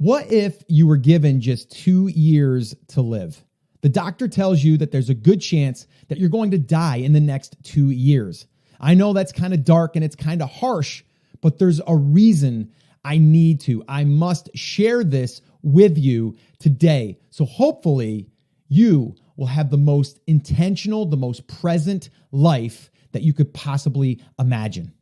What if you were given just 2 years to live? The doctor tells you that there's a good chance that you're going to die in the next 2 years. I know that's kind of dark and it's kind of harsh, but there's a reason I must share this with you today. So hopefully you will have the most intentional, the most present life that you could possibly imagine.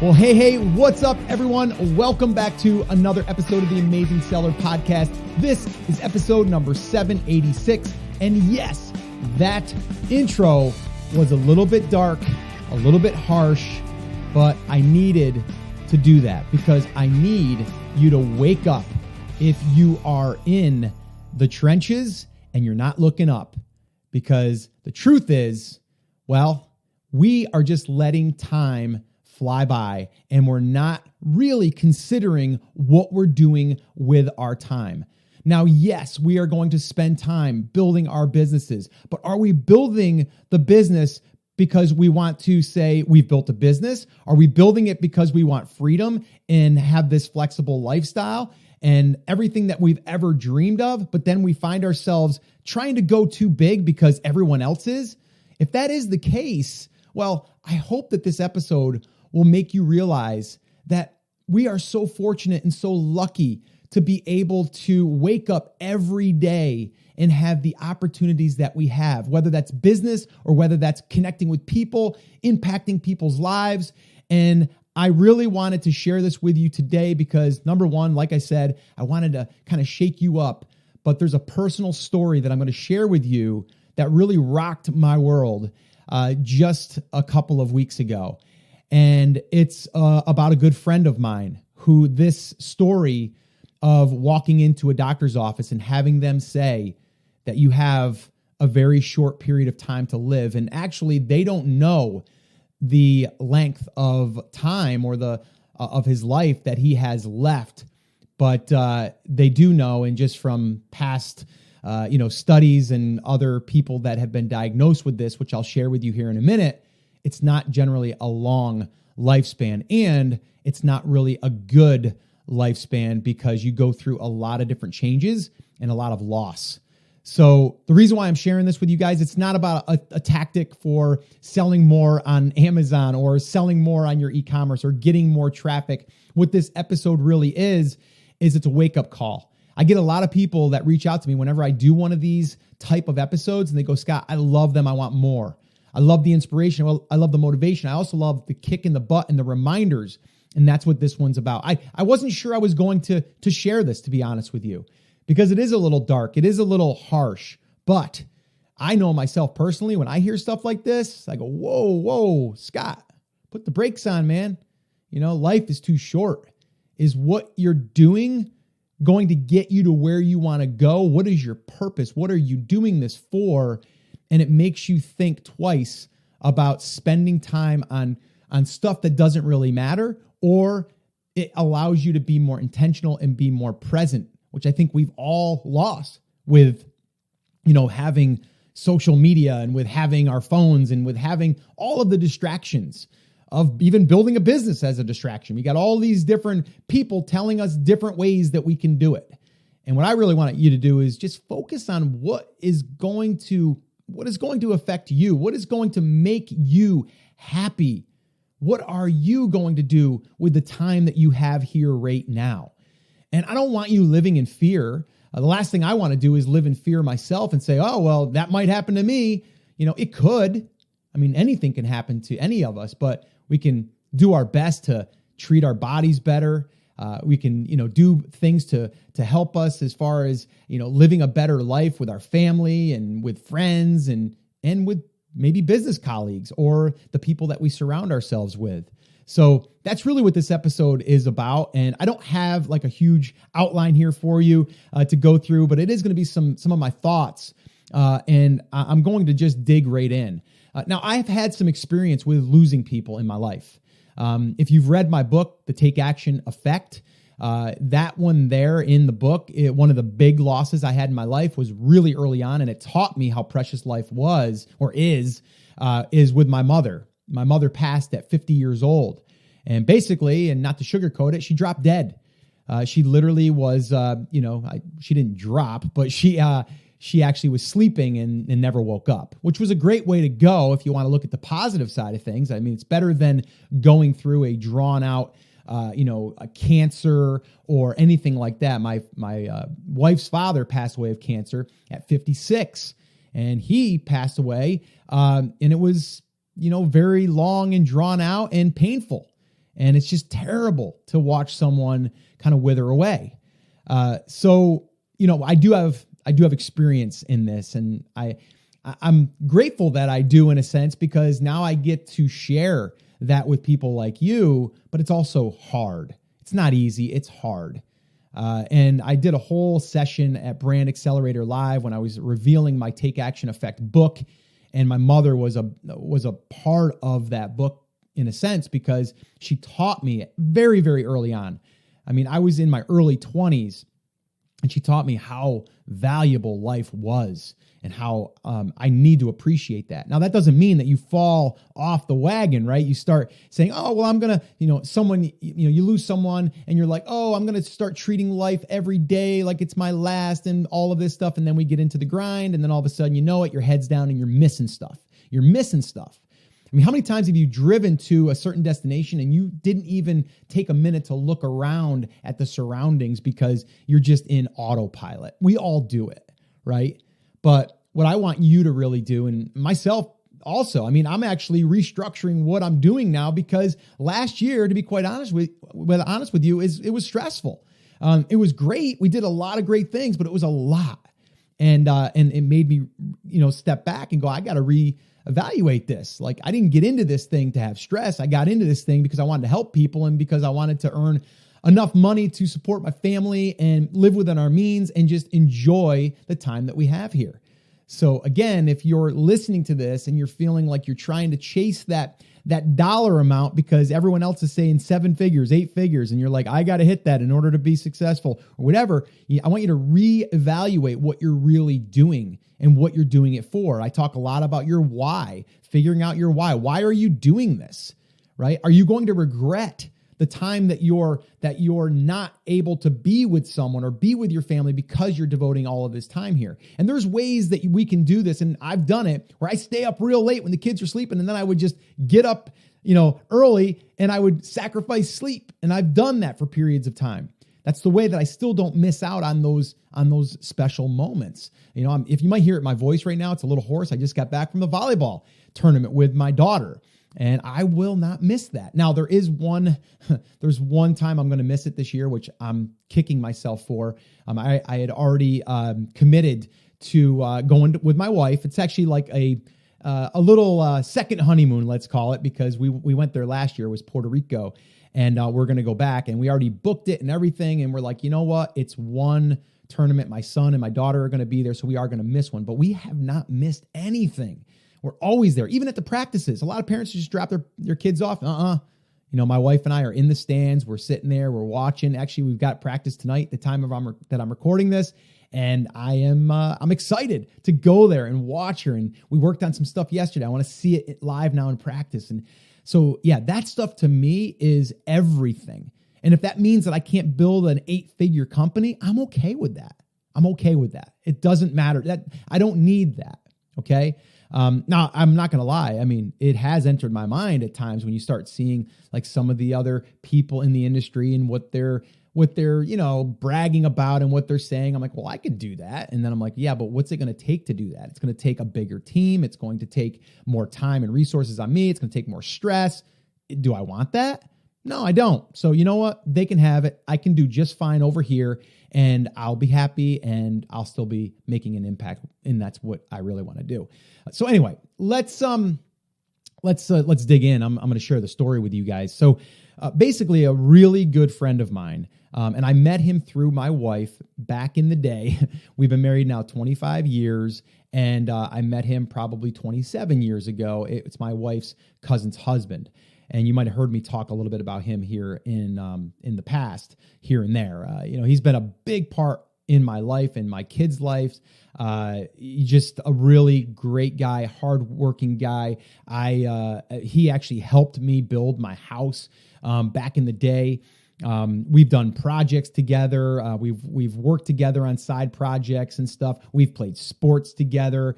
Well, hey, what's up, everyone? Welcome back to another episode of the Amazing Seller Podcast. This is episode number 786. And yes, that intro was a little bit dark, a little bit harsh, but I needed to do that because I need you to wake up if you are in the trenches and you're not looking up. Because the truth is, well, we are just letting time fly by, and we're not really considering what we're doing with our time. Now, yes, we are going to spend time building our businesses, but are we building the business because we want to say we've built a business? Are we building it because we want freedom and have this flexible lifestyle and everything that we've ever dreamed of, but then we find ourselves trying to go too big because everyone else is? If that is the case, well, I hope that this episode will make you realize that we are so fortunate and so lucky to be able to wake up every day and have the opportunities that we have, whether that's business or whether that's connecting with people, impacting people's lives. And I really wanted to share this with you today because, number one, like I said, I wanted to kind of shake you up, but there's a personal story that I'm going to share with you that really rocked my world just a couple of weeks ago. And it's about a good friend of mine who this story of walking into a doctor's office and having them say that you have a very short period of time to live. And actually, they don't know the length of time or of his life that he has left. But they do know, and just from past studies and other people that have been diagnosed with this, which I'll share with you here in a minute, it's not generally a long lifespan, and it's not really a good lifespan because you go through a lot of different changes and a lot of loss. So the reason why I'm sharing this with you guys, it's not about a tactic for selling more on Amazon or selling more on your e-commerce or getting more traffic. What this episode really is it's a wake-up call. I get a lot of people that reach out to me whenever I do one of these type of episodes, and they go, Scott, I love them. I want more. I love the inspiration. I love the motivation. I also love the kick in the butt and the reminders. And that's what this one's about. I wasn't sure I was going to share this, to be honest with you, because it is a little dark. It is a little harsh. But I know myself personally, when I hear stuff like this, I go, whoa, Scott, put the brakes on, man. Life is too short. Is what you're doing going to get you to where you want to go? What is your purpose? What are you doing this for? And it makes you think twice about spending time on stuff that doesn't really matter, or it allows you to be more intentional and be more present, which I think we've all lost with, having social media and with having our phones and with having all of the distractions of even building a business as a distraction. We got all these different people telling us different ways that we can do it. And what I really want you to do is just focus on what is going to affect you? What is going to make you happy? What are you going to do with the time that you have here right now? And I don't want you living in fear. The last thing I want to do is live in fear myself and say, oh, well, that might happen to me. It could. Anything can happen to any of us, but we can do our best to treat our bodies better. We can, do things to help us as far as, living a better life with our family and with friends and with maybe business colleagues or the people that we surround ourselves with. So that's really what this episode is about. And I don't have like a huge outline here for you to go through, but it is going to be some of my thoughts. And I'm going to just dig right in. Now, I've had some experience with losing people in my life. If you've read my book, The Take Action Effect, that one there in the book, one of the big losses I had in my life was really early on, and it taught me how precious life was or is with my mother. My mother passed at 50 years old. And basically, and not to sugarcoat it, she dropped dead. She literally was, she didn't drop, but she actually was sleeping and never woke up, which was a great way to go if you want to look at the positive side of things. I mean, it's better than going through a drawn out, a cancer or anything like that. My wife's father passed away of cancer at 56, and he passed away, and it was, very long and drawn out and painful. And it's just terrible to watch someone kind of wither away. So I do have experience in this, and I'm grateful that I do, in a sense, because now I get to share that with people like you, but it's also hard. It's not easy. It's hard. And I did a whole session at Brand Accelerator Live when I was revealing my Take Action Effect book. And my mother was a part of that book, in a sense, because she taught me very, very early on. I mean, I was in my early 20s, and she taught me how valuable life was and how I need to appreciate that. Now, that doesn't mean that you fall off the wagon, right? You start saying, oh, well, I'm going to, you lose someone and you're like, oh, I'm going to start treating life every day like it's my last and all of this stuff. And then we get into the grind, and then all of a sudden, your head's down and you're missing stuff. You're missing stuff. I mean, how many times have you driven to a certain destination and you didn't even take a minute to look around at the surroundings because you're just in autopilot? We all do it, right? But what I want you to really do, and myself also, I mean, I'm actually restructuring what I'm doing now, because last year, to be quite honest with you, it was stressful. It was great. We did a lot of great things, but it was a lot. And it made me, step back and go, I got to reevaluate this. Like, I didn't get into this thing to have stress. I got into this thing because I wanted to help people, and because I wanted to earn enough money to support my family and live within our means and just enjoy the time that we have here. So again, if you're listening to this and you're feeling like you're trying to chase that dollar amount because everyone else is saying 7 figures, 8 figures, and you're like, I got to hit that in order to be successful or whatever, I want you to reevaluate what you're really doing and what you're doing it for. I talk a lot about your why, figuring out your why. Why are you doing this, right? Are you going to regret the time that you're not able to be with someone or be with your family because you're devoting all of this time here? And there's ways that we can do this. And I've done it where I stay up real late when the kids are sleeping, and then I would just get up, early, and I would sacrifice sleep. And I've done that for periods of time. That's the way that I still don't miss out on those special moments. If you might hear it in my voice right now, it's a little hoarse. I just got back from the volleyball tournament with my daughter, and I will not miss that. Now, there's one time I'm going to miss it this year, which I'm kicking myself for. I had already committed to going with my wife. It's actually like a little second honeymoon, let's call it, because we went there last year. It was Puerto Rico, and we're going to go back, and we already booked it and everything. And we're like, you know what? It's one tournament. My son and my daughter are going to be there, so we are going to miss one. But we have not missed anything. We're always there, even at the practices. A lot of parents just drop their kids off. My wife and I are in the stands. We're sitting there. We're watching. Actually, we've got practice tonight, the time that I'm recording this. And I'm excited to go there and watch her. And we worked on some stuff yesterday. I want to see it live now in practice. And so, yeah, that stuff to me is everything. And if that means that I can't build an 8-figure company, I'm okay with that. It doesn't matter. That I don't need that. Okay. Now, I'm not going to lie. I mean, it has entered my mind at times when you start seeing like some of the other people in the industry and what they're bragging about and what they're saying. I'm like, well, I could do that. And then I'm like, yeah, but what's it going to take to do that? It's going to take a bigger team. It's going to take more time and resources on me. It's going to take more stress. Do I want that? No, I don't. So you know what? They can have it. I can do just fine over here, and I'll be happy, and I'll still be making an impact. And that's what I really want to do. So anyway, let's dig in. I'm going to share the story with you guys. So basically, a really good friend of mine, and I met him through my wife back in the day. We've been married now 25 years, and I met him probably 27 years ago. It's my wife's cousin's husband. And you might have heard me talk a little bit about him here in the past, here and there. He's been a big part in my life and my kids' lives. Just a really great guy, hardworking guy. He actually helped me build my house back in the day. We've done projects together. We've worked together on side projects and stuff. We've played sports together.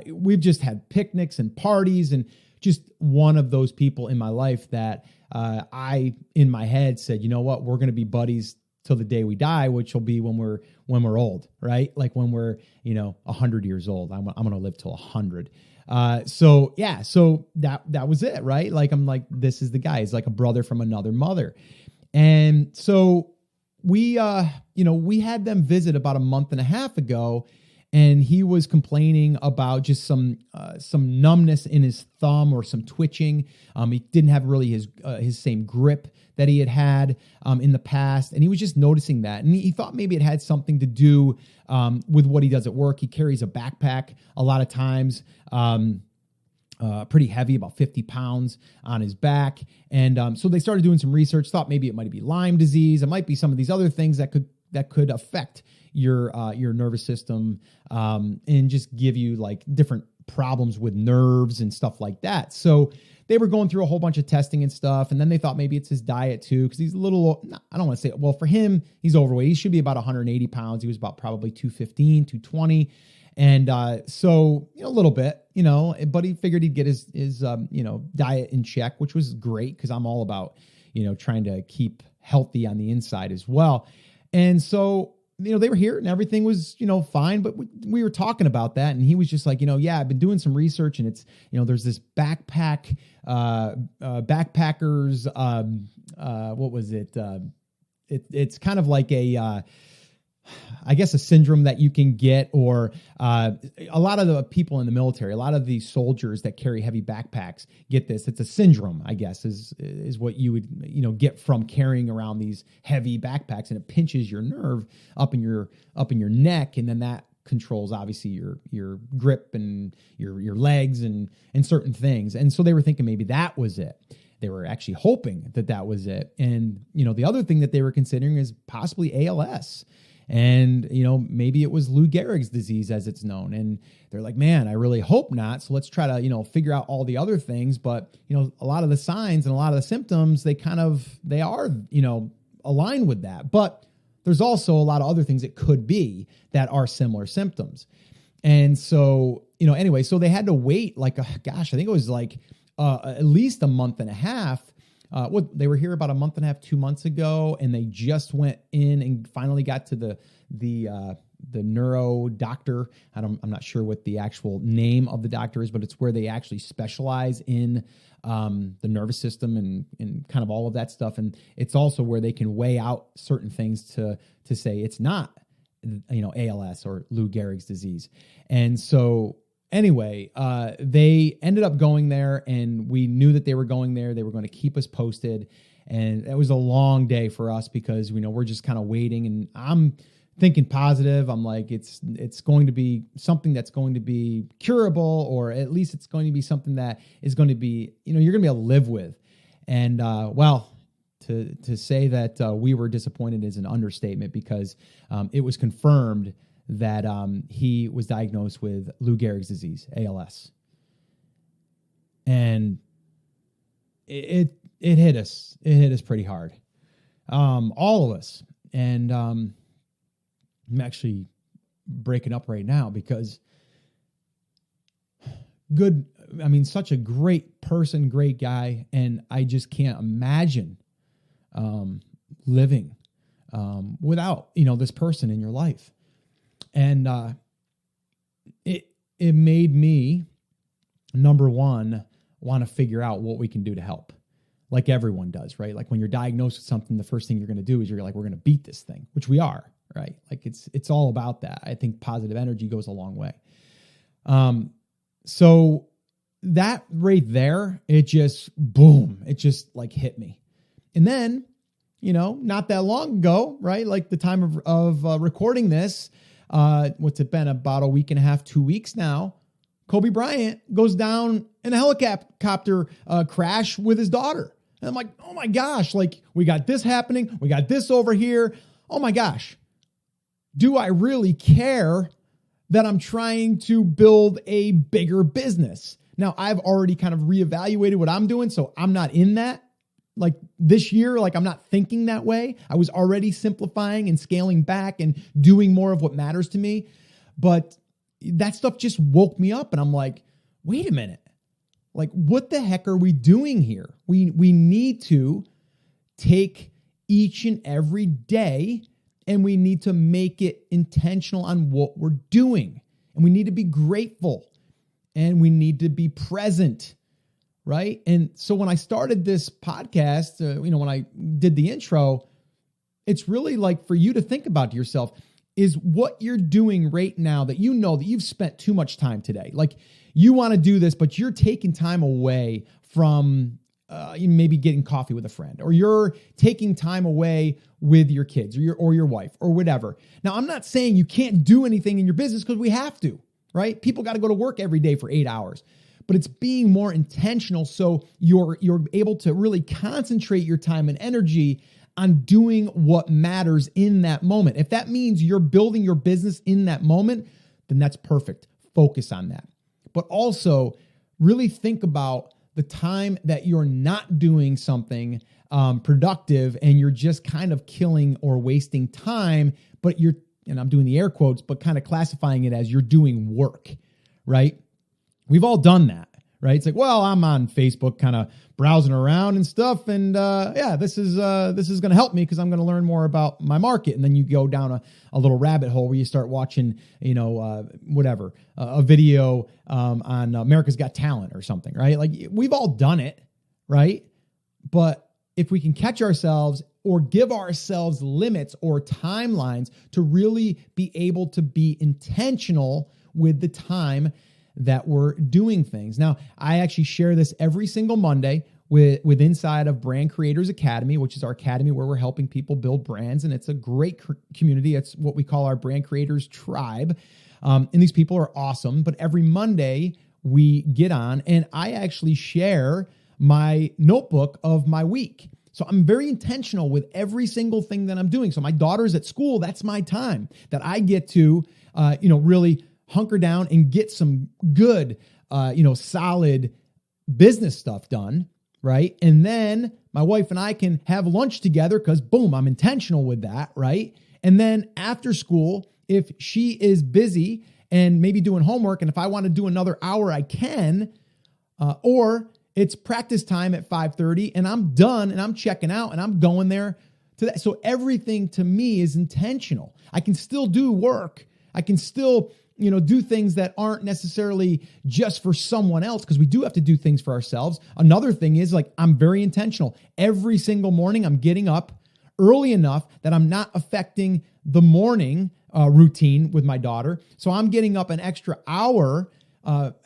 We've just had picnics and parties, and just one of those people in my life that I, in my head, said, you know what, we're going to be buddies till the day we die, which will be when we're old, right? Like when we're 100 years old. I'm going to live till 100. So that was it, right? Like I'm like, this is the guy. He's like a brother from another mother. And so we had them visit about a month and a half ago, and he was complaining about just some numbness in his thumb or some twitching. He didn't have really his same grip that he had in the past, and he was just noticing that. And he thought maybe it had something to do with what he does at work. He carries a backpack a lot of times. Pretty heavy, about 50 pounds on his back. And so they started doing some research, thought maybe it might be Lyme disease. It might be some of these other things that could affect your nervous system and just give you like different problems with nerves and stuff like that. So they were going through a whole bunch of testing and stuff. And then they thought maybe it's his diet too, because he's a little, I don't want to say, well, for him, he's overweight. He should be about 180 pounds. He was about probably 215, 220. And so, a little bit, but he figured he'd get his diet in check, which was great because I'm all about, trying to keep healthy on the inside as well. And so, they were here and everything was, fine, but we were talking about that. And he was just like, yeah, I've been doing some research, and it's, there's this backpackers, what was it? It's kind of like I guess a syndrome that you can get, or a lot of the people in the military, a lot of the soldiers that carry heavy backpacks get this. It's a syndrome, I guess, is what you would, get from carrying around these heavy backpacks, and it pinches your nerve up in your neck. And then that controls obviously your grip and your legs and certain things. And so they were thinking maybe that was it. They were actually hoping that was it. And, the other thing that they were considering is possibly ALS. And, maybe it was Lou Gehrig's disease as it's known. And they're like, man, I really hope not. So let's try to, figure out all the other things. But, a lot of the signs and a lot of the symptoms, they are, aligned with that. But there's also a lot of other things it could be that are similar symptoms. And so, anyway, so they had to wait I think it was like at least a month and a half. They were here about a month and a half, 2 months ago, and they just went in and finally got to the neuro doctor. I'm not sure what the actual name of the doctor is, but it's where they actually specialize in the nervous system and kind of all of that stuff. And it's also where they can weigh out certain things to say it's not, ALS or Lou Gehrig's disease. And so anyway, they ended up going there, and we knew that they were going there. They were going to keep us posted. And it was a long day for us because, we're just kind of waiting, and I'm thinking positive. I'm like, it's going to be something that's going to be curable, or at least it's going to be something that is going to be, you're going to be able to live with. And, to say that we were disappointed is an understatement, because it was confirmed that he was diagnosed with Lou Gehrig's disease, ALS. And it hit us. It hit us pretty hard. All of us. And I'm actually breaking up right now because such a great person, great guy. And I just can't imagine living without, this person in your life. And it made me, number one, want to figure out what we can do to help, like everyone does, right? Like when you're diagnosed with something, the first thing you're going to do is you're like, we're going to beat this thing, which we are, right? Like it's all about that. I think positive energy goes a long way. So that right there, it just like hit me. And then, not that long ago, right? Like the time of recording this, what's it been, about a week and a half, 2 weeks now, Kobe Bryant goes down in a helicopter crash with his daughter. And I'm like, oh my gosh, like we got this happening. We got this over here. Oh my gosh. do I really care that I'm trying to build a bigger business? Now, I've already kind of reevaluated what I'm doing, so I'm not in that. Like this year, like I'm not thinking that way. I was already simplifying and scaling back and doing more of what matters to me. But that stuff just woke me up and I'm like, wait a minute. Like, what the heck are we doing here? We need to take each and every day and we need to make it intentional on what we're doing. And we need to be grateful and we need to be present, right? And so when I started this podcast, when I did the intro, it's really like for you to think about to yourself, is what you're doing right now that you know that you've spent too much time today. Like you want to do this, but you're taking time away from maybe getting coffee with a friend, or you're taking time away with your kids or your wife or whatever. Now, I'm not saying you can't do anything in your business because we have to, right? People got to go to work every day for 8 hours, but it's being more intentional so you're able to really concentrate your time and energy on doing what matters in that moment. If that means you're building your business in that moment, then that's perfect. Focus on that. But also really think about the time that you're not doing something productive and you're just kind of killing or wasting time, but and I'm doing the air quotes, but kind of classifying it as you're doing work, right? We've all done that, right? It's like, well, I'm on Facebook kind of browsing around and stuff. And this is going to help me because I'm going to learn more about my market. And then you go down a little rabbit hole where you start watching, a video on America's Got Talent or something, right? Like we've all done it, right? But if we can catch ourselves or give ourselves limits or timelines to really be able to be intentional with the time that we're doing things. Now, I actually share this every single Monday with inside of Brand Creators Academy, which is our academy where we're helping people build brands. And it's a great community. It's what we call our Brand Creators Tribe. And these people are awesome. But every Monday we get on and I actually share my notebook of my week. So I'm very intentional with every single thing that I'm doing. So my daughter's at school. That's my time that I get to, really hunker down and get some good, solid business stuff done, right? And then my wife and I can have lunch together because boom, I'm intentional with that, right? And then after school, if she is busy and maybe doing homework, and if I want to do another hour, I can, or it's practice time at 5:30 and I'm done and I'm checking out and I'm going there to that. So everything to me is intentional. I can still do work. I can still do things that aren't necessarily just for someone else because we do have to do things for ourselves. Another thing is like I'm very intentional. Every single morning I'm getting up early enough that I'm not affecting the morning routine with my daughter. So I'm getting up an extra hour,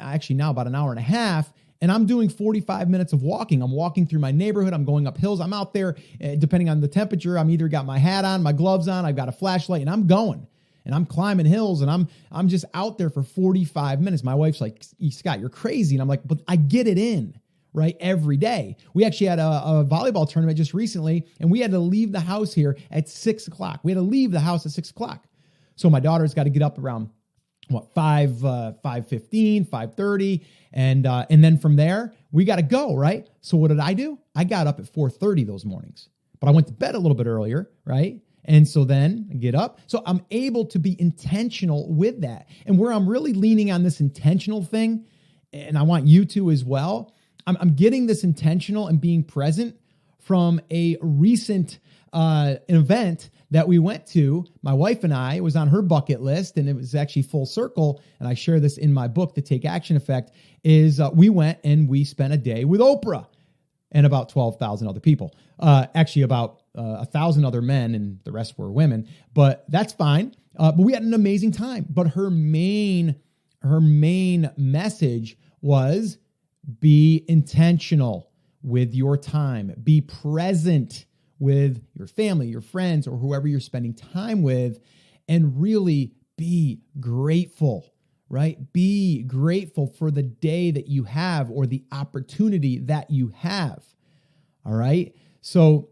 actually now about an hour and a half, and I'm doing 45 minutes of walking. I'm walking through my neighborhood. I'm going up hills. I'm out there, depending on the temperature. I'm either got my hat on, my gloves on, I've got a flashlight, and I'm going. And I'm climbing hills and I'm just out there for 45 minutes. My wife's like, Scott, you're crazy. And I'm like, but I get it in, right? Every day. We actually had a volleyball tournament just recently and we had to leave the house here at 6:00. We had to leave the house at 6:00. So my daughter's got to get up around 5:15, 5:30. And then from there, we got to go, right? So what did I do? I got up at 4:30 those mornings, but I went to bed a little bit earlier, right? And so then I get up. So I'm able to be intentional with that. And where I'm really leaning on this intentional thing, and I want you to as well, I'm getting this intentional and being present from a recent event that we went to. My wife and I, it was on her bucket list and it was actually full circle. And I share this in my book, The Take Action Effect, is we went and we spent a day with Oprah and about 12,000 other people. Actually about 1,000 other men and the rest were women, but that's fine. But we had an amazing time. But her main message was be intentional with your time, be present with your family, your friends, or whoever you're spending time with, and really be grateful, right? Be grateful for the day that you have or the opportunity that you have. All right. So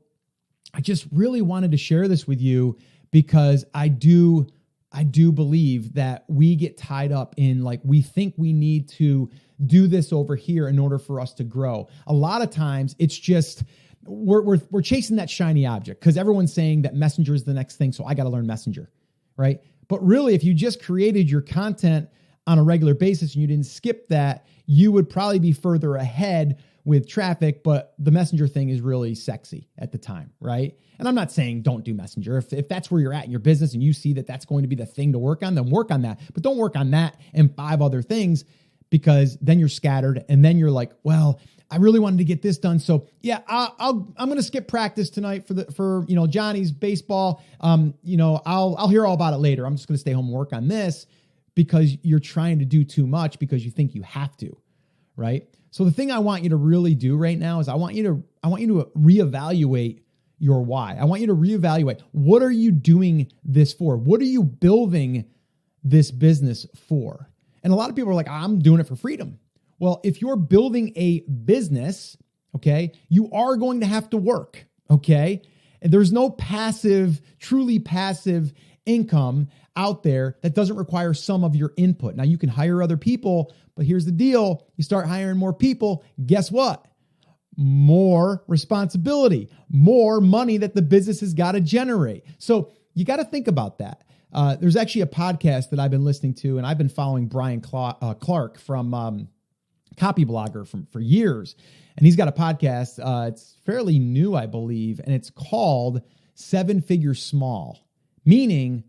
I just really wanted to share this with you because I do I do believe that we get tied up in like, we think we need to do this over here in order for us to grow. A lot of times it's just, we're chasing that shiny object because everyone's saying that Messenger is the next thing. So I got to learn Messenger, right? But really, if you just created your content on a regular basis and you didn't skip that, you would probably be further ahead with traffic, but the Messenger thing is really sexy at the time, right? And I'm not saying don't do Messenger. If that's where you're at in your business and you see that that's going to be the thing to work on, then work on that. But don't work on that and 5 other things, because then you're scattered and then you're like, well, I really wanted to get this done. So yeah, I'm going to skip practice tonight for Johnny's baseball. I'll hear all about it later. I'm just going to stay home and work on this, because you're trying to do too much because you think you have to, right? So the thing I want you to really do right now is I want you to reevaluate your why. I want you to reevaluate, what are you doing this for? What are you building this business for? And a lot of people are like, I'm doing it for freedom. Well, if you're building a business, okay, you are going to have to work, okay? And there's no truly passive income out there that doesn't require some of your input. Now you can hire other people, but here's the deal. You start hiring more people, guess what? More responsibility, more money that the business has got to generate. So you got to think about that. There's actually a podcast that I've been listening to, and I've been following Brian Clark from Copy Blogger for years. And he's got a podcast. It's fairly new, I believe, and it's called 7 Figure Small, meaning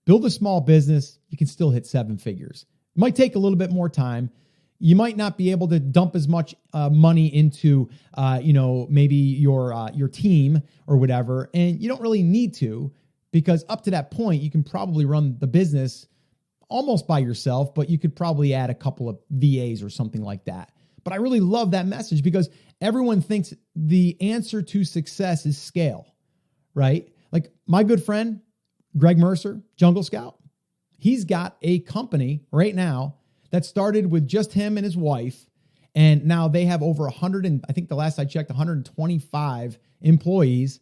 build a small business, you can still hit 7 figures. It might take a little bit more time. You might not be able to dump as much money into, maybe your team or whatever, and you don't really need to, because up to that point, you can probably run the business almost by yourself, but you could probably add a couple of VAs or something like that. But I really love that message, because everyone thinks the answer to success is scale, right? Like my good friend, Greg Mercer, Jungle Scout, he's got a company right now that started with just him and his wife. And now they have over 100, and I think the last I checked, 125 employees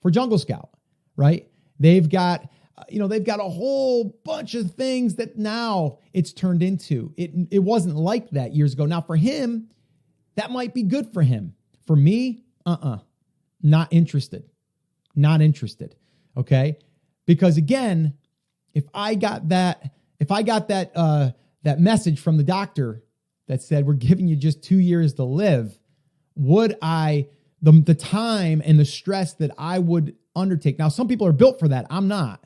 for Jungle Scout, right? They've got a whole bunch of things that now it's turned into. It wasn't like that years ago. Now for him, that might be good for him. For me, not interested. Okay? Because again, if I got that message from the doctor that said, we're giving you just 2 years to live, would the time and the stress that I would undertake. Now, some people are built for that. I'm not.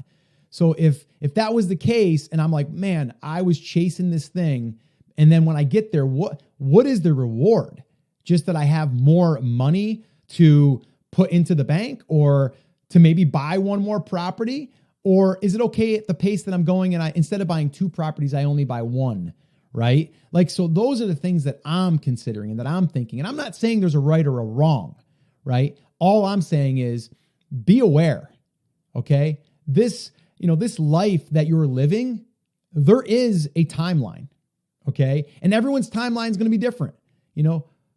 So if that was the case, and I'm like, man, I was chasing this thing, and then when I get there, what is the reward? Just that I have more money to put into the bank, or to maybe buy one more property? Or is it okay at the pace that I'm going, and instead of buying 2 properties, I only buy 1, right? Like, so those are the things that I'm considering and that I'm thinking. And I'm not saying there's a right or a wrong, right? All I'm saying is be aware, okay? This life that you're living, there is a timeline, okay? And everyone's timeline is going to be different.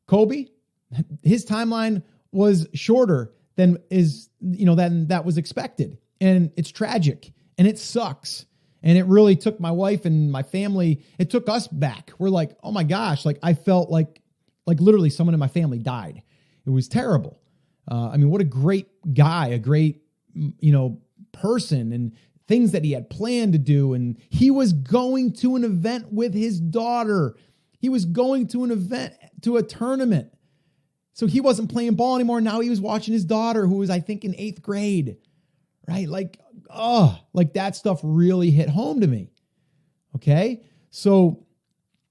Kobe, his timeline was shorter than that was expected. And it's tragic and it sucks. And it really took my wife and my family, it took us back. We're like, oh my gosh, like I felt like literally someone in my family died. It was terrible. What a great guy, a great, person, and things that he had planned to do. And he was going to an event with his daughter. He was going to to a tournament. So he wasn't playing ball anymore. Now he was watching his daughter, who was, I think, in 8th grade, right? Like that stuff really hit home to me. Okay. So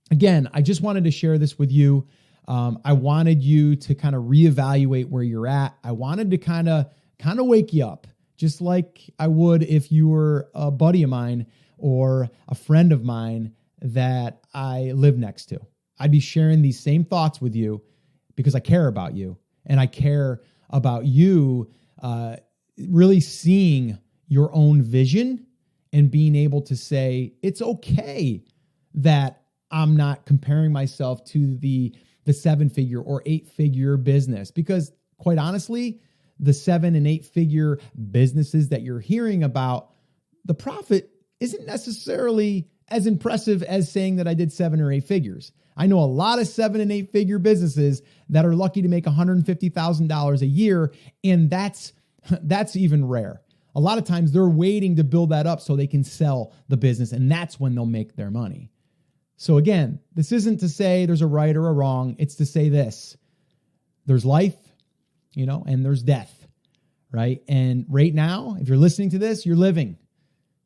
again, I just wanted to share this with you. I wanted you to kind of reevaluate where you're at. I wanted to kind of wake you up, just like I would if you were a buddy of mine or a friend of mine that I live next to. I'd be sharing these same thoughts with you because I care about you, and I care about you really seeing your own vision and being able to say, it's okay that I'm not comparing myself to the 7-figure or 8-figure business, because quite honestly, the 7 and 8-figure businesses that you're hearing about, the profit isn't necessarily as impressive as saying that I did 7 or 8 figures. I know a lot of 7 and 8 figure businesses that are lucky to make $150,000 a year. And that's even rare. A lot of times they're waiting to build that up so they can sell the business, and that's when they'll make their money. So again, this isn't to say there's a right or a wrong. It's to say this: there's life, and there's death, right? And right now, if you're listening to this, you're living.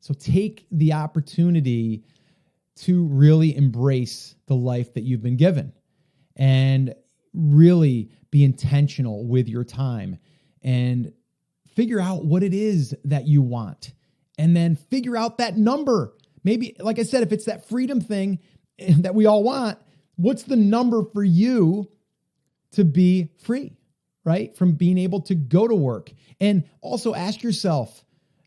So take the opportunity to really embrace the life that you've been given and really be intentional with your time and figure out what it is that you want, and then figure out that number. Maybe, like I said, if it's that freedom thing that we all want, what's the number for you to be free, right? From being able to go to work. And also ask yourself,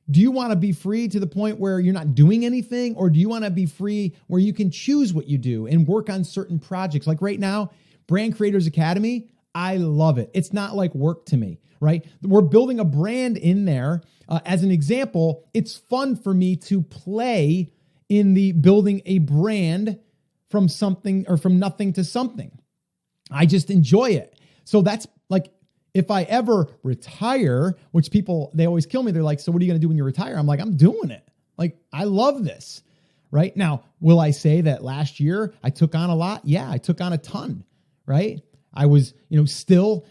do you want to be free to the point where you're not doing anything? Or do you want to be free where you can choose what you do and work on certain projects? Like right now, Brand Creators Academy, I love it. It's not like work to me, right? We're building a brand in there. As an example, it's fun for me to play in the building a brand from something or from nothing to something. I just enjoy it. So that's like, if I ever retire, which people, they always kill me. They're like, so what are you going to do when you retire? I'm like, I'm doing it. Like, I love this. Right now, will I say that last year I took on a lot? Yeah, I took on a ton, right? I was, still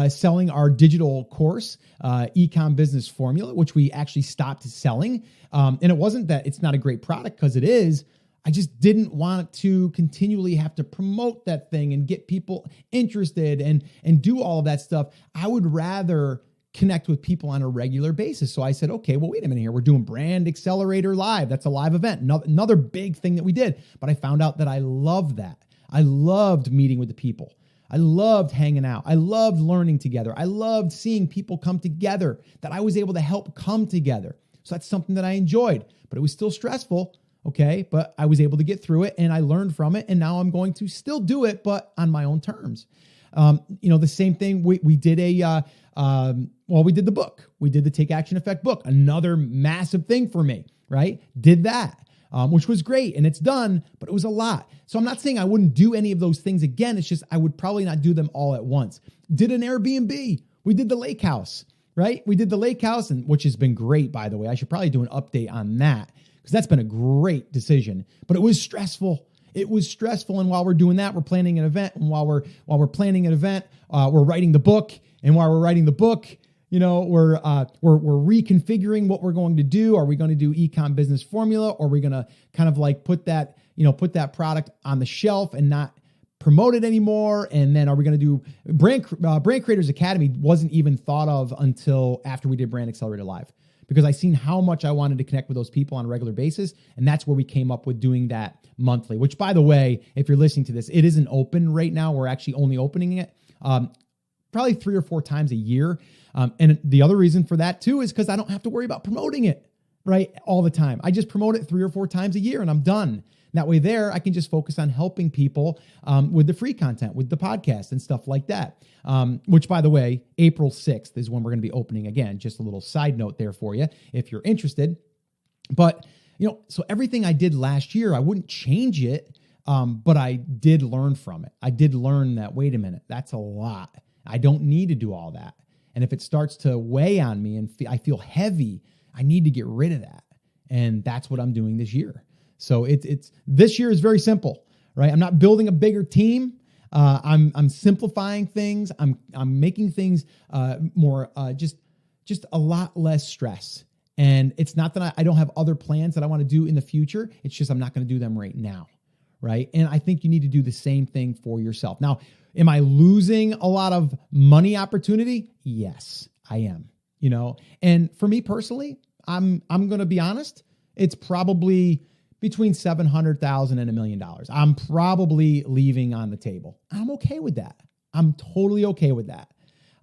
selling our digital course, Ecom Business Formula, which we actually stopped selling. And it wasn't that it's not a great product, because it is. I just didn't want to continually have to promote that thing and get people interested and do all of that stuff. I would rather connect with people on a regular basis. So I said, okay, well, wait a minute here. We're doing Brand Accelerator Live. That's a live event. Another big thing that we did. But I found out that I loved that. I loved meeting with the people. I loved hanging out. I loved learning together. I loved seeing people come together that I was able to help come together. So that's something that I enjoyed, but it was still stressful. Okay. But I was able to get through it and I learned from it. And now I'm going to still do it, but on my own terms. The same thing. We did we did the book. We did the Take Action Effect book, another massive thing for me, right? Did that. Which was great and it's done, but it was a lot. So I'm not saying I wouldn't do any of those things again. It's just I would probably not do them all at once. Did an Airbnb. We did the lake house, right? We did the lake house, and which has been great, by the way. I should probably do an update on that because that's been a great decision. But it was stressful. It was stressful, and while we're doing that, we're planning an event. And while we're planning an event, we're writing the book. And while we're writing the book, we're reconfiguring what we're going to do. Are we going to do Ecom Business Formula, or are we going to kind of like put that product on the shelf and not promote it anymore? And then are we going to do Brand Creators Academy? Wasn't even thought of until after we did Brand Accelerator Live, because I seen how much I wanted to connect with those people on a regular basis. And that's where we came up with doing that monthly, which, by the way, if you're listening to this, it isn't open right now. We're actually only opening it probably 3 or 4 times a year. And the other reason for that too is because I don't have to worry about promoting it right all the time. I just promote it 3 or 4 times a year and I'm done. That way there, I can just focus on helping people with the free content, with the podcast and stuff like that. Which, by the way, April 6th is when we're going to be opening again. Just a little side note there for you if you're interested. But, so everything I did last year, I wouldn't change it, but I did learn from it. I did learn that, wait a minute, that's a lot. I don't need to do all that. And if it starts to weigh on me and I feel heavy, I need to get rid of that. And that's what I'm doing this year. So this year is very simple, right? I'm not building a bigger team. I'm simplifying things. I'm making things more just a lot less stress. And it's not that I don't have other plans that I want to do in the future. It's just I'm not going to do them right now, right? And I think you need to do the same thing for yourself. Now, am I losing a lot of money opportunity? Yes, I am. And for me personally, I'm going to be honest. It's probably between $700,000 and $1 million. I'm probably leaving on the table. I'm okay with that. I'm totally okay with that.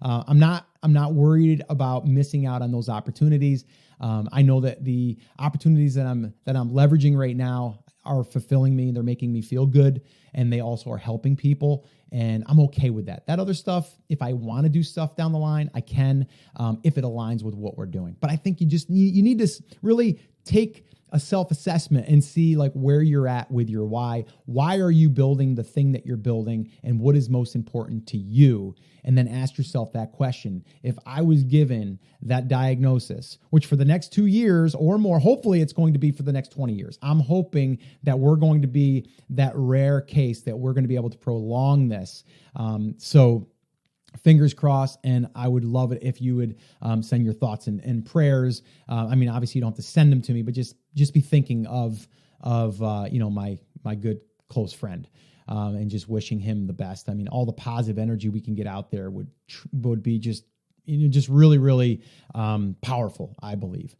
I'm not worried about missing out on those opportunities. I know that the opportunities that I'm leveraging right now are fulfilling me. They're making me feel good, and they also are helping people. And I'm okay with that. That other stuff, if I want to do stuff down the line, I can, if it aligns with what we're doing. But I think you need to really take a self-assessment and see like where you're at with your why. Why are you building the thing that you're building, and what is most important to you? And then ask yourself that question. If I was given that diagnosis, which for the next 2 years or more, hopefully it's going to be for the next 20 years. I'm hoping that we're going to be that rare case that we're going to be able to prolong this. So fingers crossed, and I would love it if you would send your thoughts and prayers. I mean, obviously you don't have to send them to me, but just be thinking of my good close friend, and just wishing him the best. I mean, all the positive energy we can get out there would be just really, really powerful, I believe.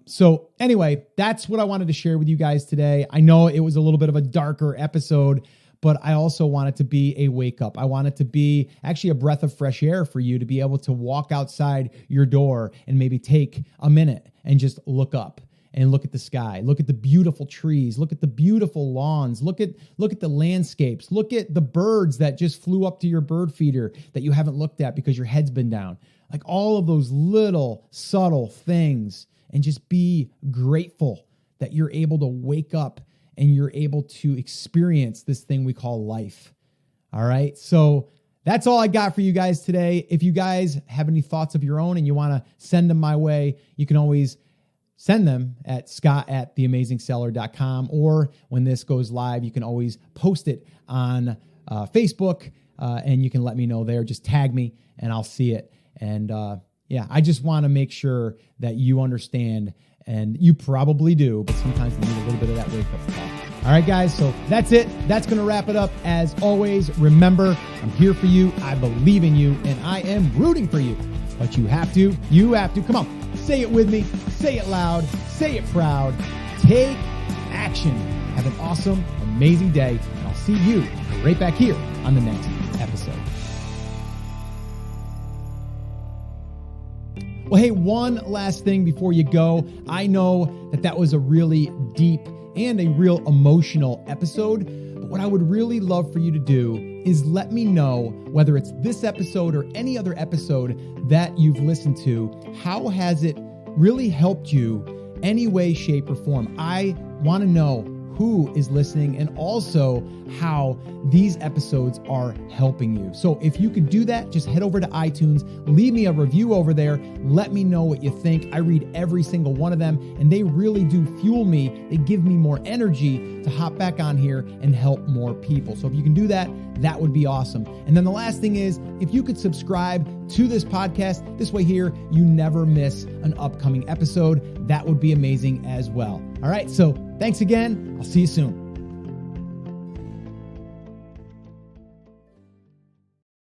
So anyway, that's what I wanted to share with you guys today. I know it was a little bit of a darker episode, but I also want it to be a wake up. I want it to be actually a breath of fresh air for you to be able to walk outside your door and maybe take a minute and just look up and look at the sky, look at the beautiful trees, look at the beautiful lawns, look at the landscapes, look at the birds that just flew up to your bird feeder that you haven't looked at because your head's been down. Like all of those little subtle things, and just be grateful that you're able to wake up and you're able to experience this thing we call life. All right. So that's all I got for you guys today. If you guys have any thoughts of your own and you want to send them my way, you can always send them at scott@theamazingseller.com, or when this goes live, you can always post it on Facebook, and you can let me know there. Just tag me and I'll see it. And I just want to make sure that you understand, and you probably do, but sometimes you need a little bit of that wake-up call. All right, guys, so that's it. That's going to wrap it up. As always, remember, I'm here for you. I believe in you, and I am rooting for you. But you have to. Come on, say it with me. Say it loud. Say it proud. Take action. Have an awesome, amazing day, and I'll see you right back here on the next episode. Well, hey, one last thing before you go. I know that was a really deep and a real emotional episode, but what I would really love for you to do is let me know, whether it's this episode or any other episode that you've listened to, how has it really helped you any way, shape, or form? I want to know who is listening and also how these episodes are helping you. So if you could do that, just head over to iTunes, leave me a review over there. Let me know what you think. I read every single one of them, and they really do fuel me. They give me more energy to hop back on here and help more people. So if you can do that, that would be awesome. And then the last thing is, if you could subscribe to this podcast, this way here, you never miss an upcoming episode. That would be amazing as well. All right, so thanks again. I'll see you soon.